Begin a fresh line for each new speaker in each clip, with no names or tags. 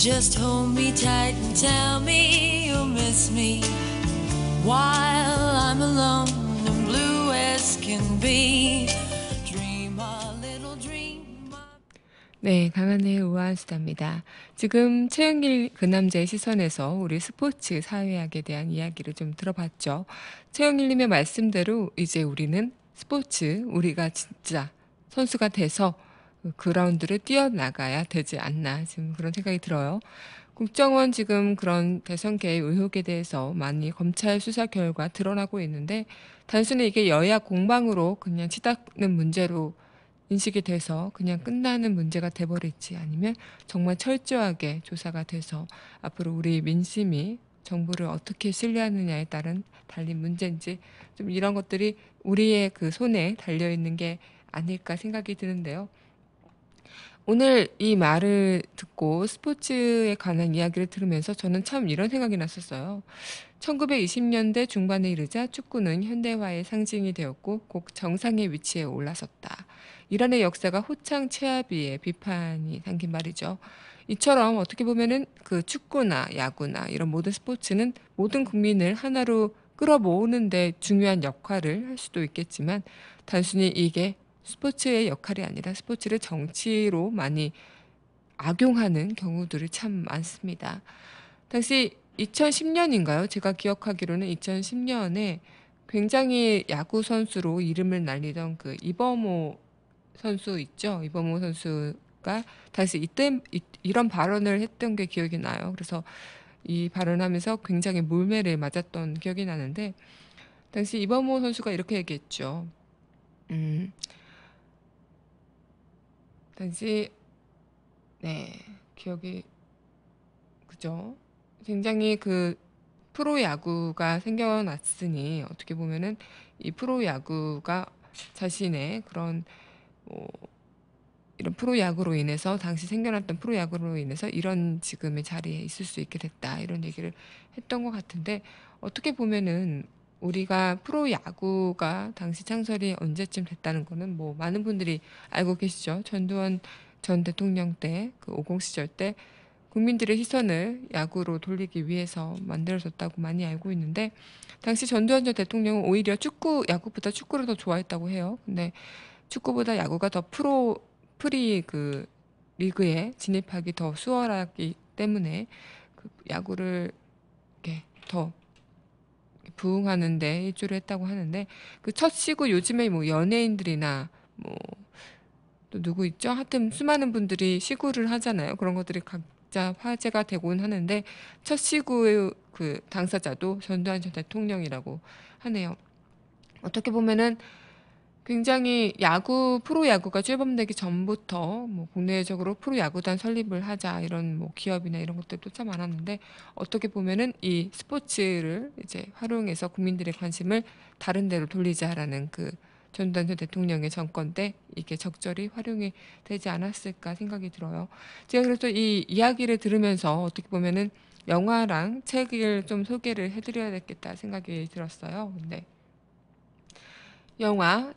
Just hold me tight and tell me you'll miss me while I'm alone and blue as can be. Dream a little dream.
네, 강한의 우아한 수다입니다. 지금 최영일 그 남자의 시선에서 우리 스포츠 사회학에 대한 이야기를 좀 들어봤죠. 최영일님의 말씀대로 이제 우리는 스포츠, 우리가 진짜 선수가 돼서 그 그라운드를 뛰어나가야 되지 않나 지금 그런 생각이 들어요. 국정원 지금 그런 대선개입 의혹에 대해서 많이 검찰 수사 결과 드러나고 있는데 단순히 이게 여야 공방으로 그냥 치닫는 문제로 인식이 돼서 그냥 끝나는 문제가 돼버릴지 아니면 정말 철저하게 조사가 돼서 앞으로 우리 민심이 정부를 어떻게 신뢰하느냐에 따른 달린 문제인지 좀 이런 것들이 우리의 그 손에 달려있는 게 아닐까 생각이 드는데요. 오늘 이 말을 듣고 스포츠에 관한 이야기를 들으면서 저는 참 이런 생각이 났었어요. 1920년대 중반에 이르자 축구는 현대화의 상징이 되었고 곧 정상의 위치에 올라섰다. 이란의 역사가 호창체하비의 비판이 담긴 말이죠. 이처럼 어떻게 보면은 그 축구나 야구나 이런 모든 스포츠는 모든 국민을 하나로 끌어모으는데 중요한 역할을 할 수도 있겠지만 단순히 이게 스포츠의 역할이 아니라 스포츠를 정치로 많이 악용하는 경우들이 참 많습니다. 당시 2010년인가요? 제가 기억하기로는 2010년에 굉장히 야구 선수로 이름을 날리던 그 이범호 선수 있죠? 이범호 선수가 당시 이런 발언을 했던 게 기억이 나요. 그래서 이 발언하면서 굉장히 몰매를 맞았던 기억이 나는데 당시 이범호 선수가 이렇게 얘기했죠. 음, 당시 네, 기억이 그죠? 굉장히 그 프로야구가 생겨났으니 어떻게 보면은 이 프로야구가 자신의 그런 뭐 이런 프로야구로 인해서 당시 생겨났던 프로야구로 인해서 이런 지금의 자리에 있을 수 있게 됐다 이런 얘기를 했던 것 같은데 어떻게 보면은 우리가 프로야구가 당시 창설이 언제쯤 됐다는 거는 뭐 많은 분들이 알고 계시죠. 전두환 전 대통령 때 그 50 시절 때 국민들의 시선을 야구로 돌리기 위해서 만들어졌다고 많이 알고 있는데 당시 전두환 전 대통령은 오히려 야구보다 축구를 더 좋아했다고 해요. 근데 축구보다 야구가 더 프리 그 리그에 진입하기 더 수월하기 때문에 그 야구를 이렇게 더 부응하는데 일조를 했다고 하는데 그 첫 시구 요즘에 뭐 연예인들이나 뭐 또 누구 있죠? 하여튼 수많은 분들이 시구를 하잖아요. 그런 것들이 각자 화제가 되곤 하는데 첫 시구의 그 당사자도 전두환 전 대통령이라고 하네요. 어떻게 보면은 굉장히 프로야구가 출범되기 전부터 뭐 국내적으로 프로야구단 설립을 하자 이런 뭐 기업이나 이런 것들도 참 많았는데 어떻게 보면은 이 스포츠를 이제 활용해서 국민들의 관심을 다른 데로 돌리자라는 그 전두환 전 대통령의 정권 때 이게 적절히 활용이 되지 않았을까 생각이 들어요. 제가 그래서 이 이야기를 들으면서 어떻게 보면은 영화랑 책을 좀 소개를 해드려야 되겠다 생각이 들었어요. 근데 영화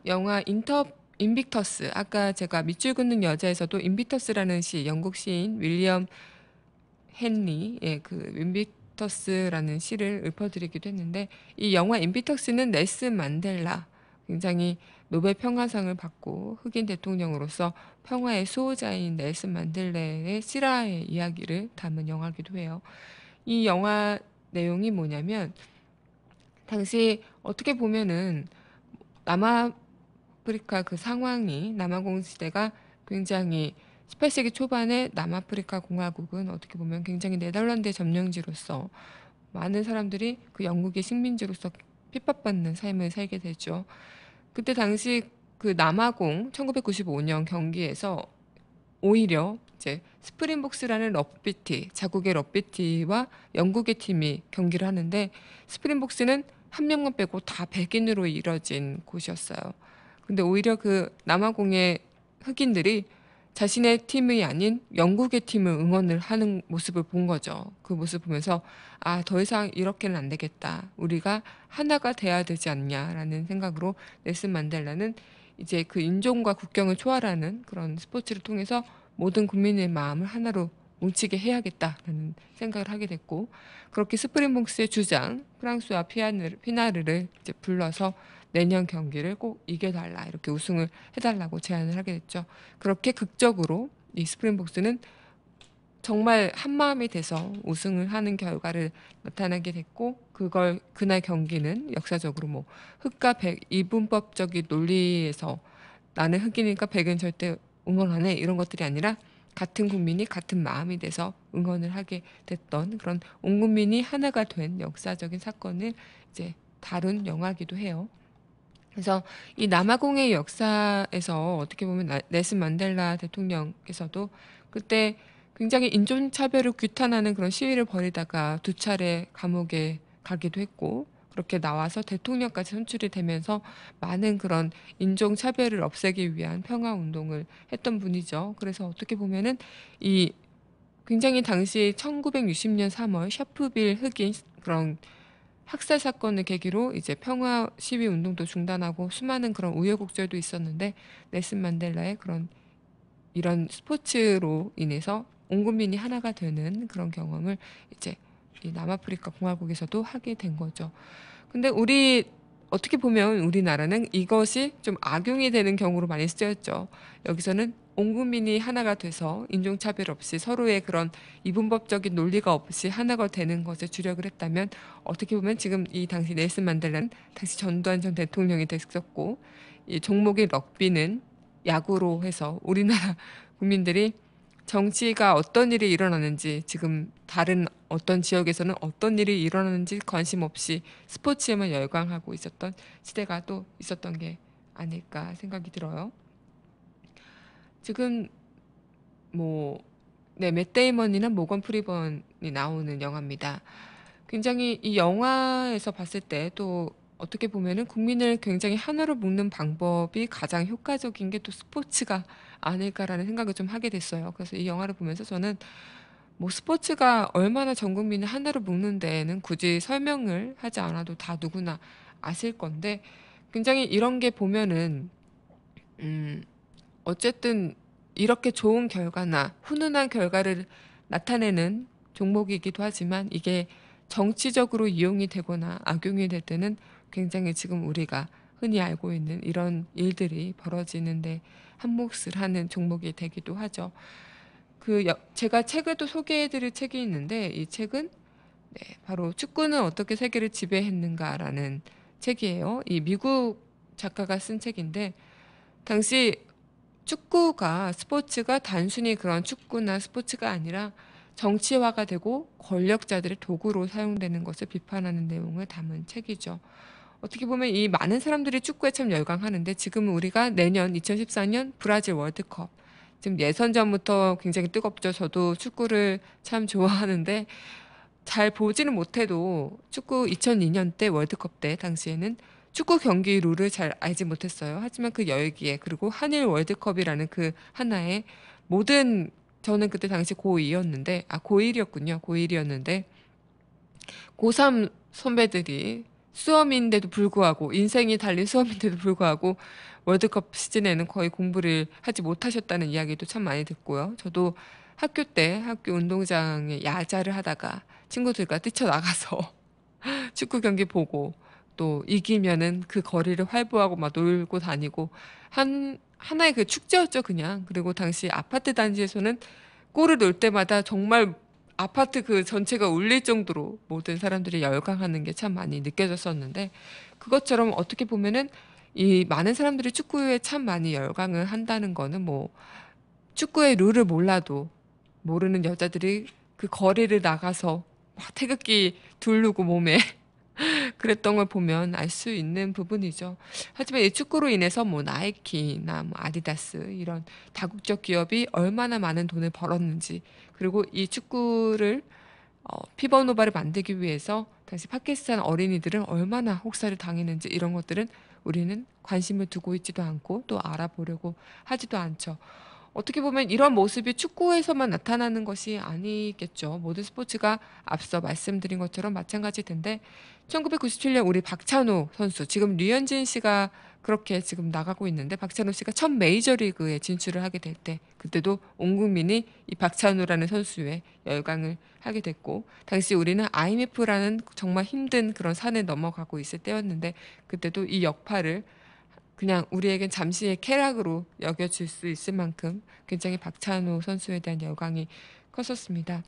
인빅터스. 아까 제가 밑줄 긋는 여자에서도 인빅터스라는 영국 시인 윌리엄 헨리의 그 인빅터스라는 시를 읊어드리기도 했는데 이 영화 인빅터스는 넬슨 만델라, 굉장히 노벨 평화상을 받고 흑인 대통령으로서 평화의 수호자인 넬슨 만델라의 실화의 이야기를 담은 영화이기도 해요. 이 영화 내용이 뭐냐면 당시 어떻게 보면은 남아프리카 그 상황이 남아공 시대가 굉장히 18세기 초반에 남아프리카 공화국은 어떻게 보면 굉장히 네덜란드의 점령지로서 많은 사람들이 그 영국의 식민지로서 핍박받는 삶을 살게 되죠. 그때 당시 그 남아공 1995년 경기에서 오히려 이제 스프링복스라는 자국의 럭비티와 영국의 팀이 경기를 하는데 스프링복스는 한 명만 빼고 다 백인으로 이뤄진 곳이었어요. 근데 오히려 그 남아공의 흑인들이 자신의 팀이 아닌 영국의 팀을 응원을 하는 모습을 본 거죠. 그 모습을 보면서 아, 더 이상 이렇게는 안 되겠다. 우리가 하나가 돼야 되지 않냐라는 생각으로 넬슨 만델라는 이제 그 인종과 국경을 초월하는 그런 스포츠를 통해서 모든 국민의 마음을 하나로 뭉치게 해야겠다라는 생각을 하게 됐고, 그렇게 스프링복스의 주장 프랑스와 피나르를 이제 불러서 내년 경기를 꼭 이겨달라, 이렇게 우승을 해달라고 제안을 하게 됐죠. 그렇게 극적으로 이 스프링복스는 정말 한마음이 돼서 우승을 하는 결과를 나타나게 됐고, 그걸 그날 경기는 역사적으로 뭐 흑과 백 이분법적인 논리에서 나는 흑이니까 백은 절대 응원 안 해, 이런 것들이 아니라 같은 국민이 같은 마음이 돼서 응원을 하게 됐던, 그런 온 국민이 하나가 된 역사적인 사건을 이제 다룬 영화기도 해요. 그래서 이 남아공의 역사에서 어떻게 보면 넬슨 만델라 대통령께서도 그때 굉장히 인종차별을 규탄하는 그런 시위를 벌이다가 두 차례 감옥에 가기도 했고, 그렇게 나와서 대통령까지 선출이 되면서 많은 그런 인종차별을 없애기 위한 평화운동을 했던 분이죠. 그래서 어떻게 보면은 이 굉장히 당시 1960년 3월 샤프빌 흑인 그런 학살 사건을 계기로 이제 평화 시위 운동도 중단하고 수많은 그런 우여곡절도 있었는데, 넬슨 만델라의 그런 이런 스포츠로 인해서 온 국민이 하나가 되는 그런 경험을 이제 이 남아프리카 공화국에서도 하게 된 거죠. 근데 어떻게 보면 우리나라는 이것이 좀 악용이 되는 경우로 많이 쓰였죠. 여기서는 온 국민이 하나가 돼서 인종차별 없이 서로의 그런 이분법적인 논리가 없이 하나가 되는 것에 주력을 했다면, 어떻게 보면 지금 이 당시 넬슨 만델라는 당시 전두환 전 대통령이 됐었고, 이 종목인 럭비는 야구로 해서 우리나라 국민들이 정치가 어떤 일이 일어나는지, 지금 다른 어떤 지역에서는 어떤 일이 일어나는지 관심 없이 스포츠에만 열광하고 있었던 시대가 또 있었던 게 아닐까 생각이 들어요. 지금 뭐, 네, 맷 데이먼이나 모건 프리번이 나오는 영화입니다. 굉장히 이 영화에서 봤을 때 또 어떻게 보면은 국민을 굉장히 하나로 묶는 방법이 가장 효과적인 게 또 스포츠가 아닐까라는 생각을 좀 하게 됐어요. 그래서 이 영화를 보면서 저는 뭐 스포츠가 얼마나 전 국민을 하나로 묶는 데에는 굳이 설명을 하지 않아도 다 누구나 아실 건데, 굉장히 이런 게 보면은 음, 어쨌든 이렇게 좋은 결과나 훈훈한 결과를 나타내는 종목이기도 하지만, 이게 정치적으로 이용이 되거나 악용이 될 때는 굉장히 지금 우리가 흔히 알고 있는 이런 일들이 벌어지는데 한몫을 하는 종목이 되기도 하죠. 제가 책을 또 소개해드릴 책이 있는데, 이 책은 네, 바로 축구는 어떻게 세계를 지배했는가라는 책이에요. 이 미국 작가가 쓴 책인데, 당시 스포츠가 단순히 그런 축구나 스포츠가 아니라 정치화가 되고 권력자들의 도구로 사용되는 것을 비판하는 내용을 담은 책이죠. 어떻게 보면 이 많은 사람들이 축구에 참 열광하는데, 지금 우리가 내년 2014년 브라질 월드컵, 지금 예선 전부터 굉장히 뜨겁죠. 저도 축구를 참 좋아하는데 잘 보지는 못해도 축구 2002년 때 월드컵 때 당시에는 축구 경기 룰을 잘 알지 못했어요. 하지만 그 열기에, 그리고 한일 월드컵이라는 그 하나의 모든, 저는 그때 당시 고2였는데, 고1이었군요. 고1이었는데, 고3 선배들이 수험인데도 불구하고, 인생이 달린 수험인데도 불구하고 월드컵 시즌에는 거의 공부를 하지 못하셨다는 이야기도 참 많이 듣고요. 저도 학교 때 학교 운동장에 야자를 하다가 친구들과 뛰쳐나가서 축구 경기 보고, 또 이기면은 그 거리를 활보하고 막 놀고 다니고, 하나의 그 축제였죠, 그냥. 그리고 당시 아파트 단지에서는 골을 넣을 때마다 정말 아파트 그 전체가 울릴 정도로 모든 사람들이 열광하는 게 참 많이 느껴졌었는데, 그것처럼 어떻게 보면은 이 많은 사람들이 축구에 참 많이 열광을 한다는 거는, 뭐 축구의 룰을 몰라도 모르는 여자들이 그 거리를 나가서 막 태극기 두르고 몸에 그랬던 걸 보면 알 수 있는 부분이죠. 하지만 이 축구로 인해서 뭐 나이키나 뭐 아디다스 이런 다국적 기업이 얼마나 많은 돈을 벌었는지, 그리고 이 축구를 피버노바를 만들기 위해서 당시 파키스탄 어린이들은 얼마나 혹사를 당했는지, 이런 것들은 우리는 관심을 두고 있지도 않고 또 알아보려고 하지도 않죠. 어떻게 보면 이런 모습이 축구에서만 나타나는 것이 아니겠죠. 모든 스포츠가 앞서 말씀드린 것처럼 마찬가지일 텐데 1997년 우리 박찬호 선수, 지금 류현진 씨가 그렇게 지금 나가고 있는데 박찬호 씨가 첫 메이저리그에 진출을 하게 될 때 그때도 온 국민이 이 박찬호라는 선수에 열광을 하게 됐고 당시 우리는 IMF라는 정말 힘든 그런 산을 넘어가고 있을 때였는데 그때도 이 역할을 그냥 우리에겐 잠시의 쾌락으로 여겨질 수 있을 만큼 굉장히 박찬호 선수에 대한 열광이 컸었습니다.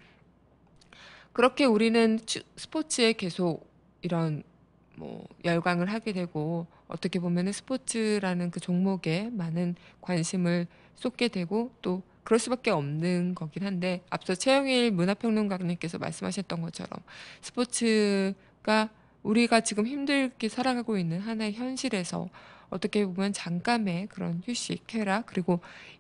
그렇게 우리는 스포츠에 계속 이런 뭐 열광을 하게 되고 어떻게 보면은 스포츠라는 그 종목에 많은 관심을 쏟게 되고 또 그럴 수밖에 없는 거긴 한데 앞서 최영일 문화평론가님께서 말씀하셨던 것처럼 스포츠가 우리가 지금 힘들게 살아가고 있는 하나의 현실에서 어떻게 보면 잠깐의 그런 휴식, 쾌락 그리고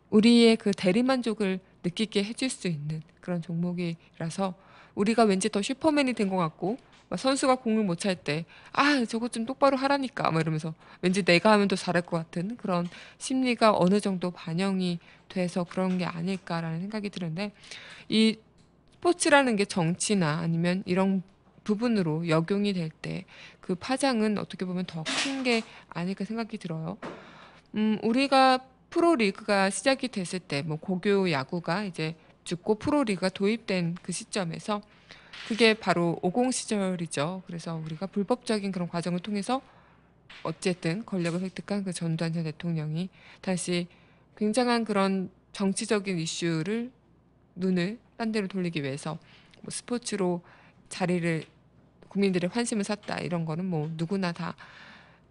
우리의 그 대리만족을 느끼게 해줄 수 있는 그런 종목이라서 우리가 왠지 더 슈퍼맨이 된 것 같고 막 선수가 공을 못 찰 때 아 저거 좀 똑바로 하라니까 막 이러면서 왠지 내가 하면 더 잘할 것 같은 그런 심리가 어느 정도 반영이 돼서 그런 게 아닐까라는 생각이 드는데 이 스포츠라는 게 정치나 아니면 이런 부분으로 역용이 될 때 그 파장은 어떻게 보면 더 큰 게 아닐까 생각이 들어요. 우리가 프로리그가 시작이 됐을 때, 뭐 고교 야구가 이제 죽고 프로리그가 도입된 그 시점에서 그게 바로 50 시절이죠. 그래서 우리가 불법적인 그런 과정을 통해서 어쨌든 권력을 획득한 그 전두환 전 대통령이 다시 굉장한 그런 정치적인 이슈를 눈을 딴 데로 돌리기 위해서 뭐 스포츠로 자리를 국민들의 환심을 샀다 이런 거는 뭐 누구나 다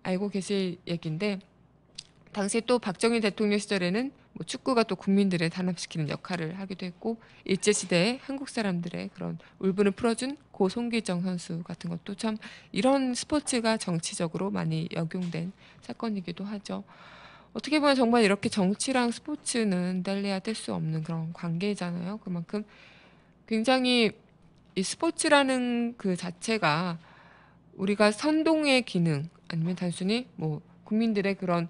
알고 계실 얘기인데 당시 또 박정희 대통령 시절에는 뭐 축구가 또 국민들을 단합시키는 역할을 하기도 했고 일제시대에 한국 사람들의 그런 울분을 풀어준 고 송기정 선수 같은 것도 참 이런 스포츠가 정치적으로 많이 역용된 사건이기도 하죠. 어떻게 보면 정말 이렇게 정치랑 스포츠는 뗄래야 뗄 수 없는 그런 관계잖아요. 그만큼 굉장히 이 스포츠라는 그 자체가 우리가 선동의 기능 아니면 단순히 뭐 국민들의 그런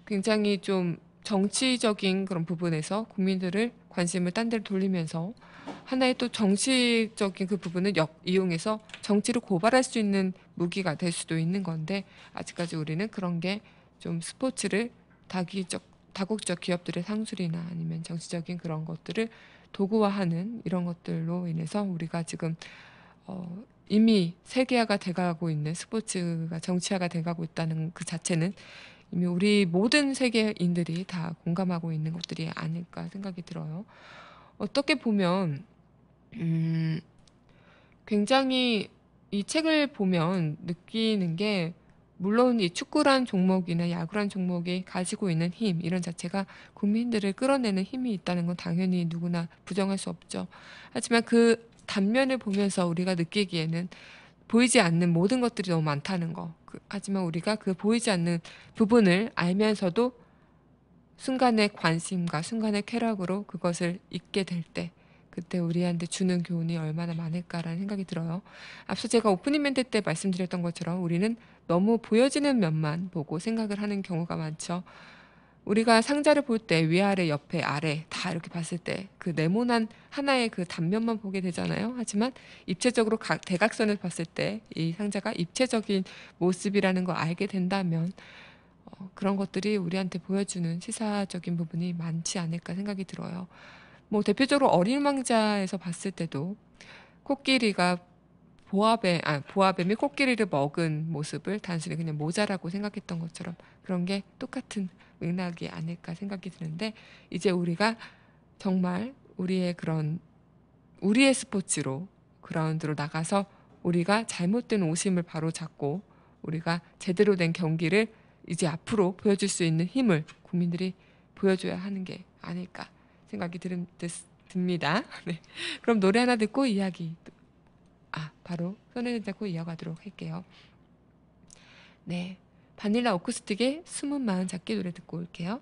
굉장히 좀 정치적인 그런 부분에서 국민들을 관심을 딴 데로 돌리면서 하나의 또 정치적인 그 부분을 이용해서 정치를 고발할 수 있는 무기가 될 수도 있는 건데 아직까지 우리는 그런 게 좀 스포츠를 다국적 기업들의 상술이나 아니면 정치적인 그런 것들을 도구화하는 이런 것들로 인해서 우리가 지금 이미 세계화가 돼가고 있는 스포츠가 정치화가 돼가고 있다는 그 자체는 이미 우리 모든 세계인들이 다 공감하고 있는 것들이 아닐까 생각이 들어요. 어떻게 보면 음, 굉장히 이 책을 보면 느끼는 게 물론 이 축구란 종목이나 야구란 종목이 가지고 있는 힘 이런 자체가 국민들을 끌어내는 힘이 있다는 건 당연히 누구나 부정할 수 없죠. 하지만 그 단면을 보면서 우리가 느끼기에는 보이지 않는 모든 것들이 너무 많다는 거. 하지만 우리가 그 보이지 않는 부분을 알면서도 순간의 관심과 순간의 쾌락으로 그것을 잊게 될 때, 그때 우리한테 주는 교훈이 얼마나 많을까라는 생각이 들어요. 앞서 제가 오프닝 멘트 때 말씀드렸던 것처럼 우리는 너무 보여지는 면만 보고 생각을 하는 경우가 많죠. 우리가 상자를 볼 때 위아래, 옆에, 아래 다 이렇게 봤을 때 그 네모난 하나의 그 단면만 보게 되잖아요. 하지만 입체적으로 대각선을 봤을 때 이 상자가 입체적인 모습이라는 걸 알게 된다면 그런 것들이 우리한테 보여주는 시사적인 부분이 많지 않을까 생각이 들어요. 뭐 대표적으로 어린 왕자에서 봤을 때도 코끼리가 보아뱀이 코끼리를 먹은 모습을 단순히 그냥 모자라고 생각했던 것처럼 그런 게 똑같은 맥락이 아닐까 생각이 드는데 이제 우리가 정말 우리의 스포츠로 그라운드로 나가서 우리가 잘못된 오심을 바로 잡고 우리가 제대로 된 경기를 이제 앞으로 보여줄 수 있는 힘을 국민들이 보여줘야 하는 게 아닐까 생각이 듭니다. 네. 그럼 노래 하나 듣고 바로 손을 잡고 이어가도록 할게요. 네, 바닐라 어쿠스틱의 숨은 마음 잡기 노래 듣고 올게요.